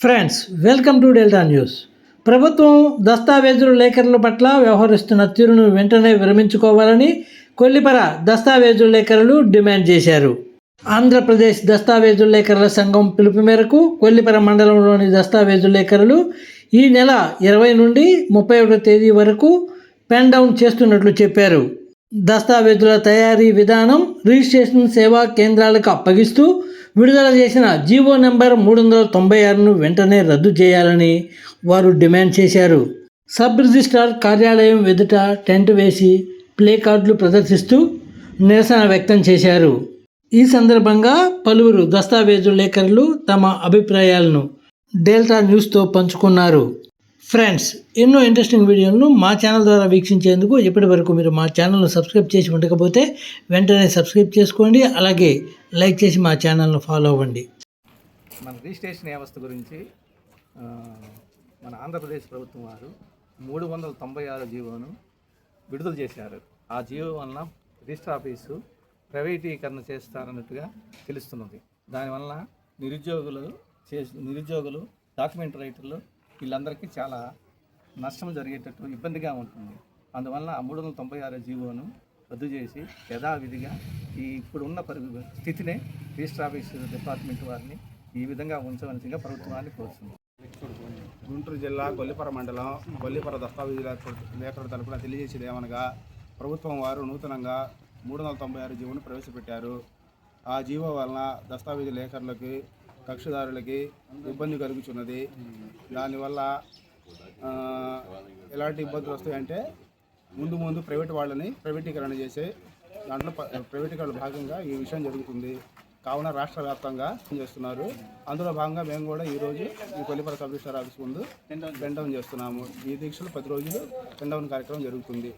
Friends, welcome to delta news. ప్రభుత్వం దస్తావేజుల లేఖరుల పట్ల వ్యవహరిస్తున్న తీరును వెంటనే విరమించుకోవాలని కొల్లిపర దస్తావేజుల లేఖరులు డిమాండ్ చేశారు. ఆంధ్రప్రదేశ్ దస్తావేజుల లేఖరుల సంఘం పిలుపు మేరకు కొల్లిపర మండలంలోని దస్తావేజుల లేఖరులు ఈ నెల 20 నుండి 31 తేదీ వరకు పెన్ డౌన్ చేస్తున్నట్లు చెప్పారు. దస్తావేజుల తయారీ విధానం రిజిస్ట్రేషన్ సేవా కేంద్రాలకు అప్పగిస్తూ విడుదల చేసిన జీవో నెంబర్ 396ను వెంటనే రద్దు చేయాలని వారు డిమాండ్ చేశారు. సబ్ రిజిస్ట్రార్ కార్యాలయం ఎదుట టెంట్ వేసి ప్లే కార్డులు ప్రదర్శిస్తూ నిరసన వ్యక్తం చేశారు. ఈ సందర్భంగా పలువురు దస్తావేజు లేఖరులు తమ అభిప్రాయాలను డెల్టా న్యూస్తో పంచుకున్నారు. ఫ్రెండ్స్, ఎన్నో ఇంట్రెస్టింగ్ వీడియోలను మా ఛానల్ ద్వారా వీక్షించేందుకు ఇప్పటి వరకు మీరు మా ఛానల్ను సబ్స్క్రైబ్ చేసి ఉండకపోతే వెంటనే సబ్స్క్రైబ్ చేసుకోండి. అలాగే లైక్ చేసి మా ఛానల్ను ఫాలో అవ్వండి. మన రిజిస్ట్రేషన్ వ్యవస్థ గురించి మన ఆంధ్రప్రదేశ్ ప్రభుత్వం వారు 396 జీవోను విడుదల చేశారు. ఆ జీవో వలన రిజిస్టర్ ఆఫీసు ప్రైవేటీకరణ చేస్తారన్నట్టుగా తెలుస్తున్నది. దానివల్ల నిరుద్యోగులు డాక్యుమెంట్ రైటర్లు వీళ్ళందరికీ చాలా నష్టం జరిగేటట్టు ఇబ్బందిగా ఉంటుంది. అందువల్ల 396 జీవోను రద్దు చేసి యథావిధిగా ఇప్పుడున్న స్థితినే రిజిస్టర్ ఆఫీస్ డిపార్ట్మెంట్ వారిని ఈ విధంగా ఉంచవలసిందిగా ప్రభుత్వాన్ని కోరుతుంది. గుంటూరు జిల్లా కొల్లిపర మండలం కొల్లిపర దస్తావేజు లేఖల తరపున తెలియజేసేది ఏమనగా, ప్రభుత్వం వారు నూతనంగా 396 జీవోను ప్రవేశపెట్టారు. ఆ జీవో వలన దస్తావేజు లేఖరులకి కక్షిదారులకి ఇబ్బంది కలుగుతున్నది. దానివల్ల ఎలాంటి ఇబ్బందులు వస్తాయంటే, ముందు ప్రైవేట్ వాళ్ళని ప్రైవేటీకరణ చేసే దాంట్లో ప్రైవేటీకరణ భాగంగా ఈ విషయం జరుగుతుంది. కావున రాష్ట్ర వ్యాప్తంగా చేస్తున్నారు. అందులో భాగంగా మేము కూడా ఈరోజు ఈ కొల్లిపర సబ్ రిజిస్ట్రార్ ఆఫీస్ ముందు పెన్ డౌన్ చేస్తున్నాము. ఈ దీక్షలు 10 రోజులు పెన్ డౌన్ కార్యక్రమం జరుగుతుంది.